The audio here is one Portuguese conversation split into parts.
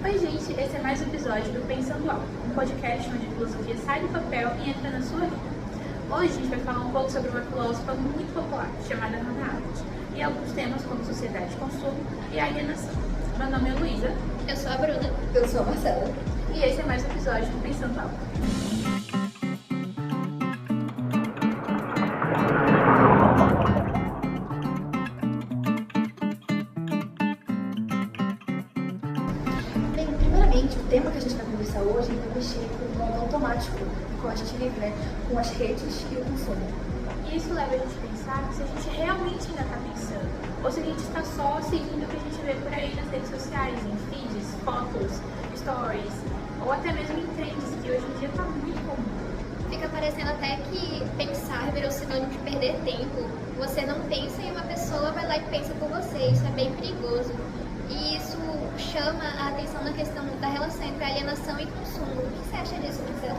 Oi, gente, esse é mais um episódio do Pensando Alto, um podcast onde a filosofia sai do papel e entra na sua vida. Hoje a gente vai falar um pouco sobre uma filósofa muito popular, chamada Hannah Arendt, e alguns temas como sociedade, consumo e alienação. Meu nome é Luísa. Eu sou a Bruna. Eu sou a Marcela. E esse é mais um episódio do Pensando Alto. O tema que a gente vai conversar hoje vai mexer com o modo automático com a gente vive, né? Com as redes e o consumo. E isso leva a gente a pensar se a gente realmente ainda está pensando, ou se a gente está só seguindo o que a gente vê por aí nas redes sociais, em feeds, fotos, stories, ou até mesmo em trends, que hoje em dia está muito comum. Fica parecendo até que pensar virou sinônimo de perder tempo. Você não pensa e uma pessoa vai lá e pensa por você. Isso é bem perigoso. E isso chama a atenção na questão da relação entre alienação e consumo. O que você acha disso, Marcela?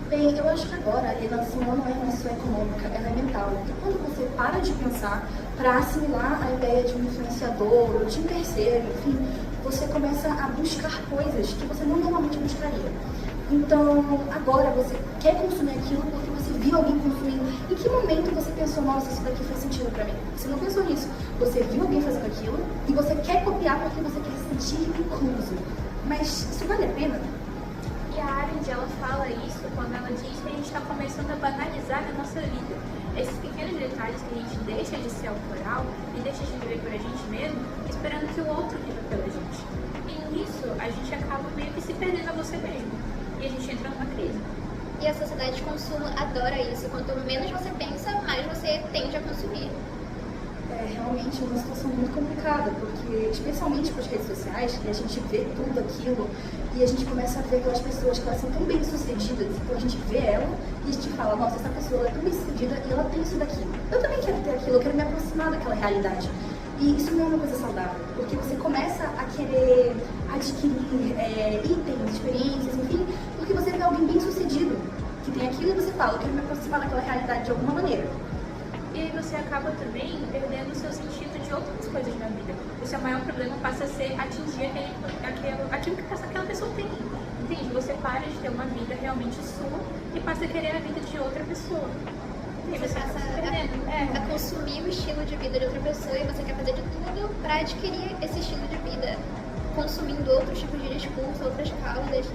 Bem, eu acho que agora a alienação não é mais só econômica, ela é mental. E quando você para de pensar para assimilar a ideia de um influenciador ou de um terceiro, enfim, você começa a buscar coisas que você não normalmente buscaria. Então, agora você quer consumir aquilo porque você viu alguém consumindo. Em que momento você pensou, nossa, isso daqui faz sentido pra mim? Você não pensou nisso. Você viu alguém fazendo aquilo e você quer copiar porque você quer se sentir incluso. Mas isso vale a pena? E a Arendt, ela fala isso quando ela diz que a gente está começando a banalizar a nossa vida. Esses pequenos detalhes que a gente deixa de ser autoral e deixa de viver por a gente mesmo, esperando que o outro viva pela gente. E nisso, a gente acaba meio que se perdendo a você mesmo. E a gente entra numa crise. E a sociedade de consumo adora isso. Quanto menos você pensa, mais você tende a consumir. É realmente uma situação muito complicada, porque especialmente com as redes sociais, e a gente vê tudo aquilo, e a gente começa a ver aquelas pessoas que elas são tão bem sucedidas, então a gente vê ela e a gente fala, nossa, essa pessoa é tão bem sucedida e ela tem isso daqui. Eu também quero ter aquilo, eu quero me aproximar daquela realidade. E isso não é uma coisa saudável, porque você começa a querer adquirir itens, experiências, enfim, porque você vê alguém bem sucedido, que tem aquilo e você fala, eu quero me aproximar daquela realidade de alguma maneira. E aí você acaba também perdendo o seu sentido de outras coisas na vida. O seu maior problema passa a ser atingir aquilo que aquela pessoa tem. Entende? Você para de ter uma vida realmente sua e passa a querer a vida de outra pessoa. E Você passa a consumir o estilo de vida de outra pessoa e você quer fazer de tudo para adquirir esse estilo de vida, consumindo outros tipos de discurso, outras causas.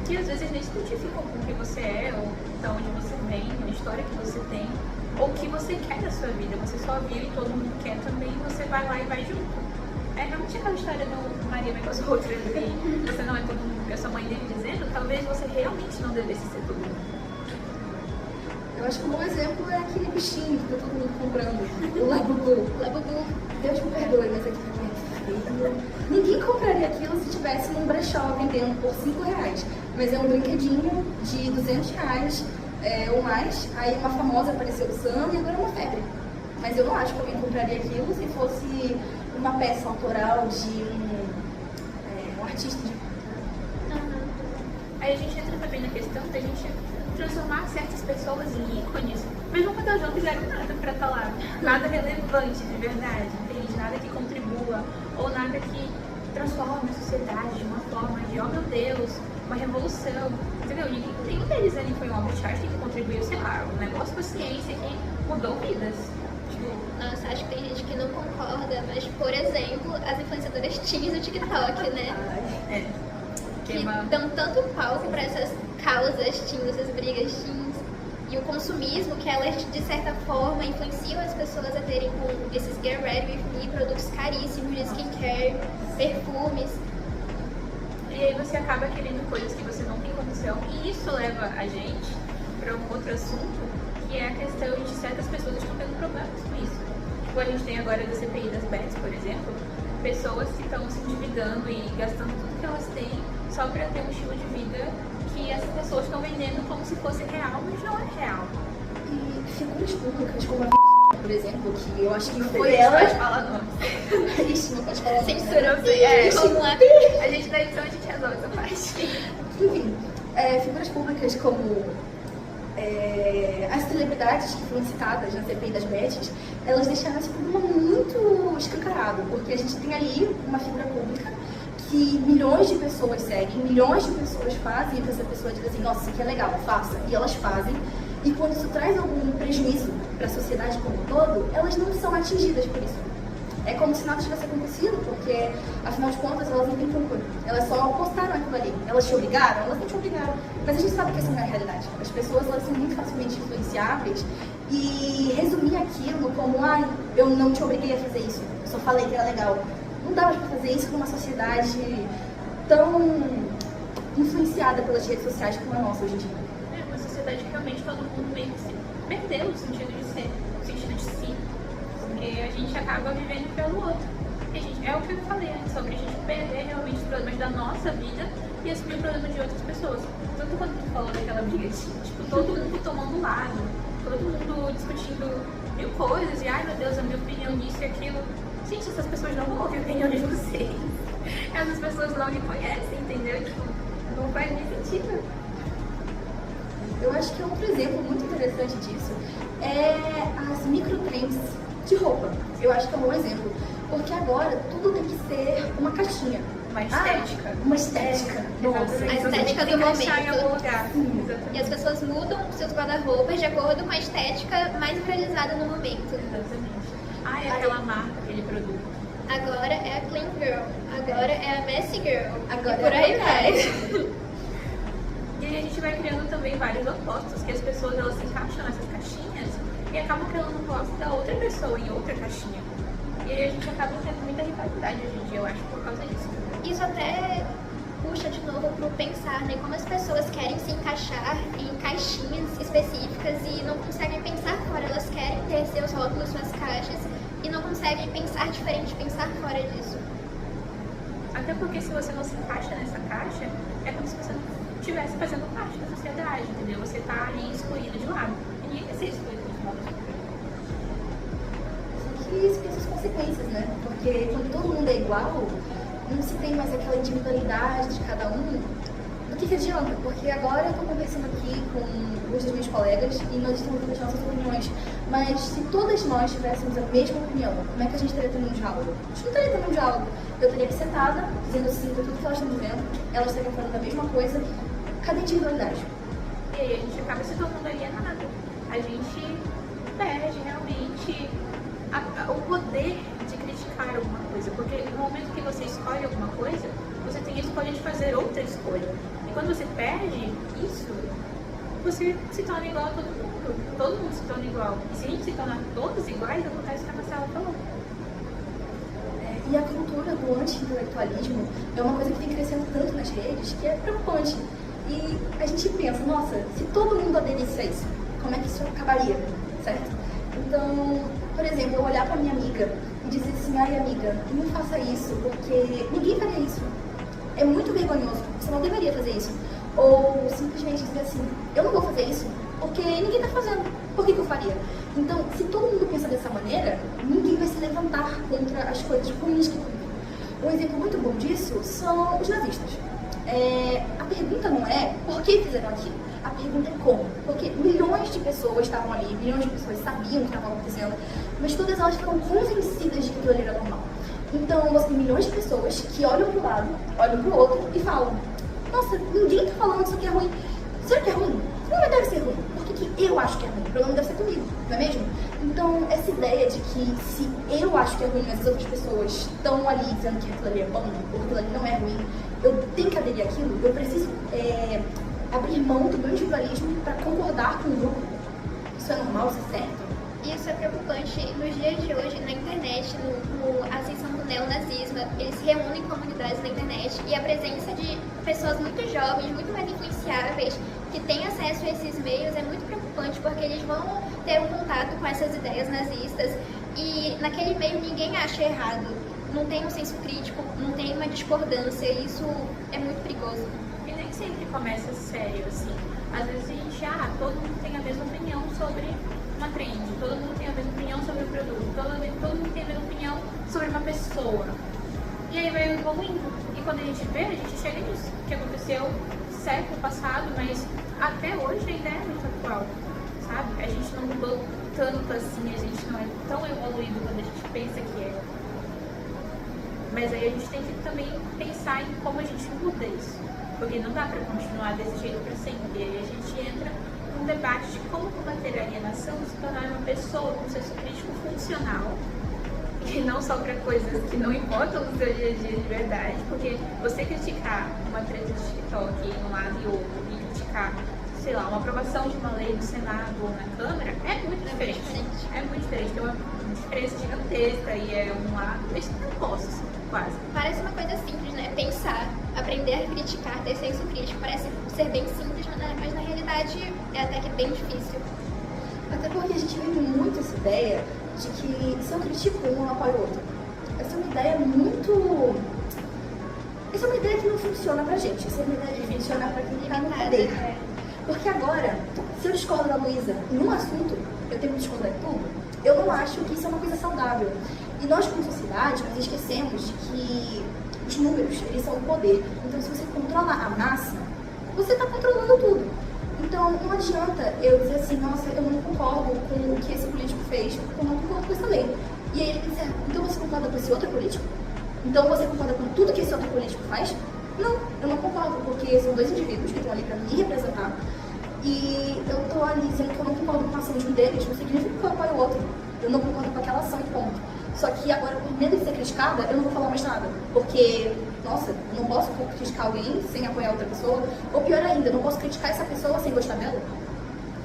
Que às vezes nem se identificam com o que você é, ou de onde você vem, a história que você tem, ou o que você quer da sua vida. Você só viu e todo mundo quer também, e você vai lá e vai junto. É realmente aquela história do Maria vai com as outras e você não é todo mundo, que a sua mãe dele dizendo, talvez você realmente não devesse ser todo mundo. Eu acho que um bom exemplo é aquele bichinho que tá todo mundo comprando, o Labubu. Labubu. Deus me perdoe, mas aquilo é feio. Ninguém compraria aquilo se tivesse num brechó vendendo por R$5. Mas é um brinquedinho de R$200 ou mais. Aí uma famosa apareceu usando e agora é uma febre. Mas eu não acho que alguém compraria aquilo se fosse uma peça autoral de um artista de... Aí a gente entra também na questão da gente transformar certas pessoas em ícones, mesmo quando elas não fizeram nada pra estar lá. Nada relevante de verdade, entende? Nada que contribua, ou nada que transforme a sociedade de uma forma de, oh meu Deus, uma revolução, entendeu? Nenhum deles ali foi um Albert Einstein que contribuiu, sei lá, um negócio com a ciência que mudou vidas. Nossa, acho que tem gente que não concorda, mas, por exemplo, as influenciadoras teens do TikTok, né? Que dão tanto palco para essas causas teens, essas brigas teens, e o consumismo que elas, de certa forma, influenciam as pessoas a terem com esses Get Ready With Me, produtos caríssimos de skincare, perfumes. E aí você acaba querendo coisas que você não tem condição, e isso leva a gente para um outro assunto, que é a questão de certas pessoas que estão tendo problemas com isso. Tipo, a gente tem agora da CPI das bets, por exemplo, pessoas que estão se endividando e gastando tudo que elas têm só para ter um estilo de vida que essas pessoas estão vendendo como se fosse real, mas não é real. E figuras públicas como a por exemplo, que eu acho que foi ela... Pode falar nome. Isso, não pode falar nome. Censura, vamos lá. A gente da edição, a gente resolve essa parte. Enfim, figuras públicas como as celebridades que foram citadas na CPI das bets, elas deixaram esse problema muito escancarado, porque a gente tem ali uma figura pública que milhões de pessoas seguem, milhões de pessoas fazem, e essa pessoa diz assim, nossa, isso aqui é legal, faça. E elas fazem. E quando isso traz algum prejuízo para a sociedade como um todo, elas não são atingidas por isso. É como se nada tivesse acontecido, porque, afinal de contas, elas não têm culpa. Elas só postaram aquilo ali. Elas te obrigaram? Elas não te obrigaram. Mas a gente sabe que isso não é a realidade. As pessoas, elas são muito facilmente influenciáveis e resumir aquilo como, eu não te obriguei a fazer isso, eu só falei que era legal. Não dá mais pra fazer isso numa sociedade tão influenciada pelas redes sociais como a nossa hoje em dia. É uma sociedade que realmente todo mundo meio que se perdeu no sentido de ser, no sentido de si. Porque a gente acaba vivendo pelo outro. É o que eu falei antes, sobre a gente perder realmente os problemas da nossa vida e assumir o problema de outras pessoas. Tanto quando tu falou daquela briga, tipo, todo mundo tomando lado, todo mundo discutindo mil coisas e, ai meu Deus, a minha opinião disso e aquilo. Gente, essas pessoas não vão ouvir a opinião de vocês. Essas pessoas não me conhecem, entendeu? Tipo, não faz nem sentido. Eu acho que outro exemplo muito interessante disso é as microtrends de roupa. Eu acho que é um bom exemplo. Porque agora tudo tem que ser uma caixinha. Uma estética. Uma estética. A estética do momento. Em algum lugar. E as pessoas mudam seus guarda-roupas de acordo com a estética mais viralizada no momento. Exatamente. É aquela marca, aquele produto. Agora é a Clean Girl. Agora é a Messy Girl. Agora e por aí vai. E aí a gente vai criando também vários opostos, que as pessoas elas se encaixam nessas caixinhas e acabam criando um oposto da outra pessoa em outra caixinha. E aí a gente acaba tendo muita rivalidade hoje em dia, eu acho, por causa disso. Isso até puxa de novo pro pensar, né? Como as pessoas querem se encaixar em caixinhas específicas e não conseguem pensar fora. Elas querem ter seus rótulos, suas caixas e não conseguem pensar diferente, pensar fora disso. Até porque se você não se encaixa nessa caixa, é como se você não estivesse fazendo parte da sociedade, entendeu? Você tá ali excluído de lado. E ninguém quer ser excluído de lado. E isso tem suas consequências, né? Porque quando todo mundo é igual, não se tem mais aquela individualidade de cada um. Do que adianta? Porque agora eu estou conversando aqui com alguns dos meus colegas e nós estamos dando as nossas opiniões. Mas se todas nós tivéssemos a mesma opinião, como é que a gente estaria tendo um diálogo? A gente não estaria tendo um diálogo. Eu estaria aqui sentada, dizendo sim para tudo que elas estão dizendo, elas estariam falando a mesma coisa. Cadê a individualidade? E aí a gente acaba se tornando alienado. A gente perde realmente o poder de criticar alguma coisa, porque no momento que você escolhe alguma coisa, você tem a escolha de fazer outra escolha. E quando você perde isso, você se torna igual a todo mundo se torna igual. E se a gente se tornar todos iguais, acontece o que a Marcela falou. E a cultura do anti-intelectualismo é uma coisa que vem crescendo tanto nas redes que é preocupante. E a gente pensa, nossa, se todo mundo aderisse a isso, como é que isso acabaria, certo? Então, por exemplo, eu olhar pra minha amiga e dizer assim, ai amiga, não faça isso, porque ninguém faria isso. É muito vergonhoso, você não deveria fazer isso. Ou simplesmente dizer assim, eu não vou fazer isso, porque ninguém tá fazendo, por que eu faria? Então, se todo mundo pensa dessa maneira, ninguém vai se levantar contra as coisas ruins que vivem. Um exemplo muito bom disso são os nazistas. A pergunta não é por que fizeram aquilo, a pergunta é como. Porque milhões de pessoas estavam ali, milhões de pessoas sabiam o que estava acontecendo, mas todas elas ficaram convencidas de que aquilo ali era normal. Então você tem milhões de pessoas que olham para o lado, olham para o outro e falam, nossa, ninguém está falando que isso aqui é ruim. Será que é ruim? Não deve ser ruim. Por que eu acho que é ruim? O problema deve ser comigo, não é mesmo? Então, essa ideia de que se eu acho que é ruim, mas as outras pessoas estão ali dizendo que aquilo ali é bom, ou que aquilo ali não é ruim, eu tenho que aderir àquilo, eu preciso abrir mão do meu individualismo para concordar com o grupo. Isso é normal, isso é certo? Isso é preocupante nos dias de hoje, na internet, a ascensão do neonazismo, eles se reúnem em comunidades na internet e a presença de pessoas muito jovens, muito mais influenciáveis, que têm acesso a esses meios é muito preocupante, porque eles vão ter um contato com essas ideias nazistas e naquele meio ninguém acha errado, não tem um senso crítico, não tem uma discordância, e isso é muito perigoso. E nem sempre começa sério, assim. Às vezes a gente, todo mundo tem a mesma opinião sobre uma trend, todo mundo tem a mesma opinião sobre o produto, todo mundo tem a mesma opinião sobre uma pessoa. E aí vai evoluindo. E quando a gente vê, a gente chega nisso, que aconteceu século passado, mas até hoje ainda é muito atual, sabe? A gente não mudou tanto assim, a gente não é tão evoluído quanto a gente pensa que é. Mas aí a gente tem que também pensar em como a gente muda isso. Porque não dá para continuar desse jeito para sempre. E aí a gente entra num debate de como combater a alienação e se tornar uma pessoa com senso crítico funcional. E não só para coisas que não importam no seu dia a dia de verdade. Porque você criticar uma treta de TikTok em um lado e outro e criticar, sei lá, uma aprovação de uma lei no Senado ou na Câmara é muito diferente. É muito diferente. Tem uma diferença gigantesca e é um lado. Eles não posso, assim, quase. Parece uma coisa simples, né? Pensar, aprender a criticar, ter senso crítico. Parece ser bem simples, mas na realidade é até que bem difícil. Até porque a gente vive muito essa ideia de que se eu critico um, eu apoio o outro. Essa é uma ideia muito... Essa é uma ideia que não funciona pra gente. Essa é uma ideia que funciona pra quem tá no poder. Porque agora, se eu discordo da Luísa em um assunto, eu tenho que discordar em tudo, eu não acho que isso é uma coisa saudável. E nós, como sociedade, nós esquecemos de que os números, eles são o poder. Então, se você controla a massa, você está controlando tudo. Então, não adianta eu dizer assim, nossa, eu não concordo com o que esse político fez, porque eu não concordo com essa lei. E aí ele diz, então você concorda com esse outro político? Então você concorda com tudo que esse outro político faz? Não, eu não concordo, porque são dois indivíduos que estão ali para me representar. E eu estou ali dizendo que eu não concordo com a ação de um deles, não significa que eu apoio o outro. Eu não concordo com aquela ação e ponto. Só que agora, por medo de ser criticada, eu não vou falar mais nada. Porque, nossa, eu não posso criticar alguém sem apoiar outra pessoa. Ou pior ainda, eu não posso criticar essa pessoa sem gostar dela.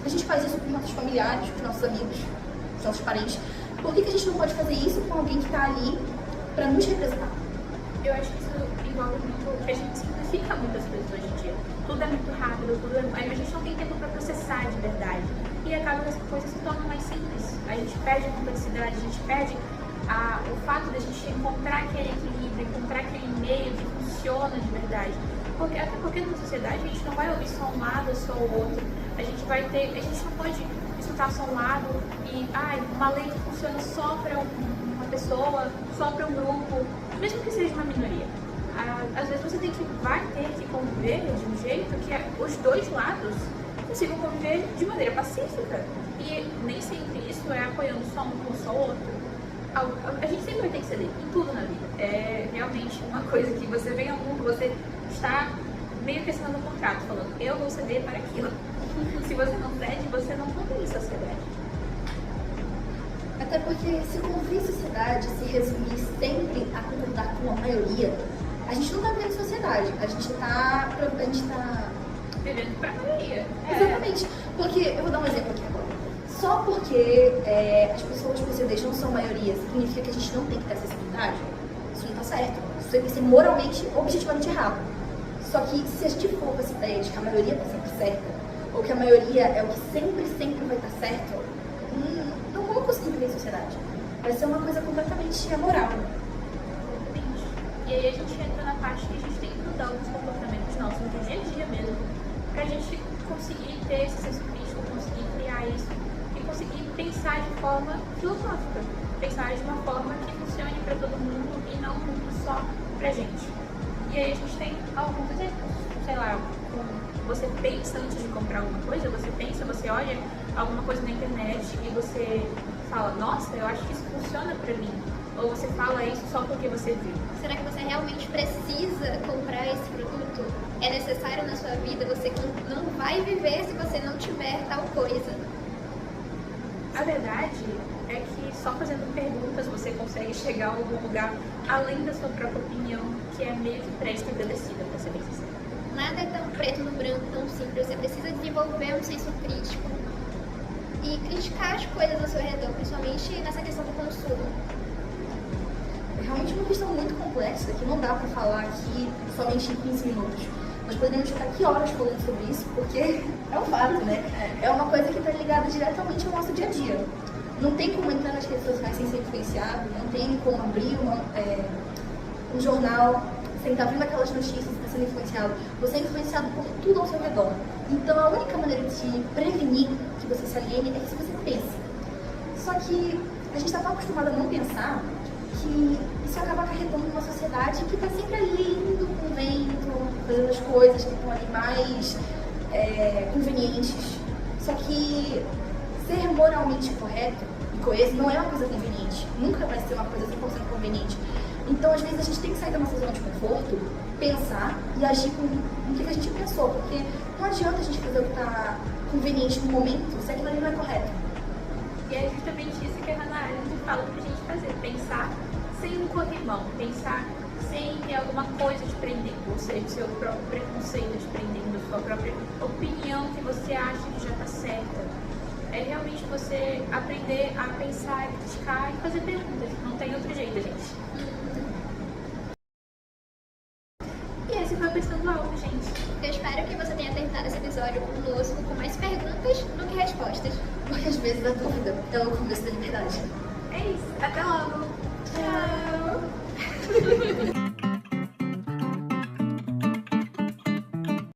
A gente faz isso com nossos familiares, com nossos amigos, com nossos parentes. Por que a gente não pode fazer isso com alguém que está ali para nos representar? Eu acho que isso envolve muito que a gente simplifica muitas coisas hoje em dia. Tudo é muito rápido, a gente não tem tempo para processar de verdade. E acaba que as coisas se tornam mais simples. A gente perde a complexidade, a gente perde o fato de a gente encontrar aquele equilíbrio, encontrar aquele meio que funciona de verdade. Até porque na sociedade a gente não vai ouvir só um lado ou só o outro. A gente não pode escutar só um lado e uma lei que funciona só para uma pessoa, só para um grupo, mesmo que seja uma minoria. Às vezes você vai ter que conviver de um jeito que os dois lados consigam conviver de maneira pacífica. E nem sempre isso é apoiando só um ou só o outro. A gente sempre vai ter que ceder em tudo na vida. É realmente uma coisa que você vem ao mundo, você está meio que assinando um contrato, falando, eu vou ceder para aquilo. Se você não cede, você não convive em sociedade. Até porque se conviver em sociedade se resumir sempre a concordar com a maioria, a gente não está vivendo em sociedade, a gente está vivendo para a maioria. Exatamente. Porque, eu vou dar um exemplo aqui agora. Só porque as pessoas PCDs não são maioria, significa que a gente não tem que ter acessibilidade? Isso não está certo. Isso tem que ser moralmente, objetivamente errado. Só que se a gente for com essa ideia de que a maioria está sempre certa, ou que a maioria é o que sempre vai estar certo, não vamos conseguir viver em sociedade. Vai ser uma coisa completamente amoral. E aí a gente entra na parte que a gente tem que mudar alguns comportamentos nossos no dia a dia mesmo, pra gente conseguir ter esse senso crítico, conseguir criar isso e conseguir pensar de forma filosófica, pensar de uma forma que funcione para todo mundo e não só pra gente. E aí a gente tem alguns exemplos, sei lá, você pensa antes de comprar alguma coisa, você olha alguma coisa na internet e você fala, nossa, eu acho que isso funciona pra mim. Ou você fala isso só porque você viu. Será que você realmente precisa comprar esse produto? É necessário na sua vida? Você não vai viver se você não tiver tal coisa. A verdade é que só fazendo perguntas você consegue chegar a algum lugar além da sua própria opinião, que é meio que pré-estabelecida, pra ser bem sincera. Nada é tão preto no branco, tão simples. Você precisa desenvolver um senso crítico e criticar as coisas ao seu redor, principalmente nessa questão do consumo. É realmente uma questão muito complexa, que não dá para falar aqui somente em 15 minutos. Nós poderíamos ficar aqui horas falando sobre isso, porque é um fato, né? É uma coisa que está ligada diretamente ao nosso dia a dia. Não tem como entrar nas redes sociais sem ser influenciado, não tem como abrir um jornal sem estar vendo aquelas notícias e estar sendo influenciado. Você é influenciado por tudo ao seu redor. Então a única maneira de prevenir que você se aliene é que você pense. Só que a gente está tão acostumado a não pensar que isso acaba acarretando numa sociedade que está sempre ali indo com o vento, fazendo as coisas que estão ali mais convenientes. Só que ser moralmente correto e coeso não é uma coisa conveniente. Nunca vai ser uma coisa 100% conveniente. Então, às vezes, a gente tem que sair da nossa zona de conforto, pensar e agir com o que a gente pensou, porque não adianta a gente fazer o que está conveniente no momento se aquilo ali não é correto. E é justamente isso que a Hannah Arendt fala pra gente fazer, pensar sem um corrimão, pensar sem ter alguma coisa te prendendo, ou seja, seu próprio preconceito te prendendo, sua própria opinião que você acha que já está certa. É realmente você aprender a pensar, criticar e fazer perguntas. Não tem outro jeito, gente. E esse foi o Pensando Alto, gente. Eu espero que você tenha terminado esse episódio conosco com mais perguntas do que respostas. Porque às vezes a dúvida é o começo da liberdade. É isso. Até logo. Tchau!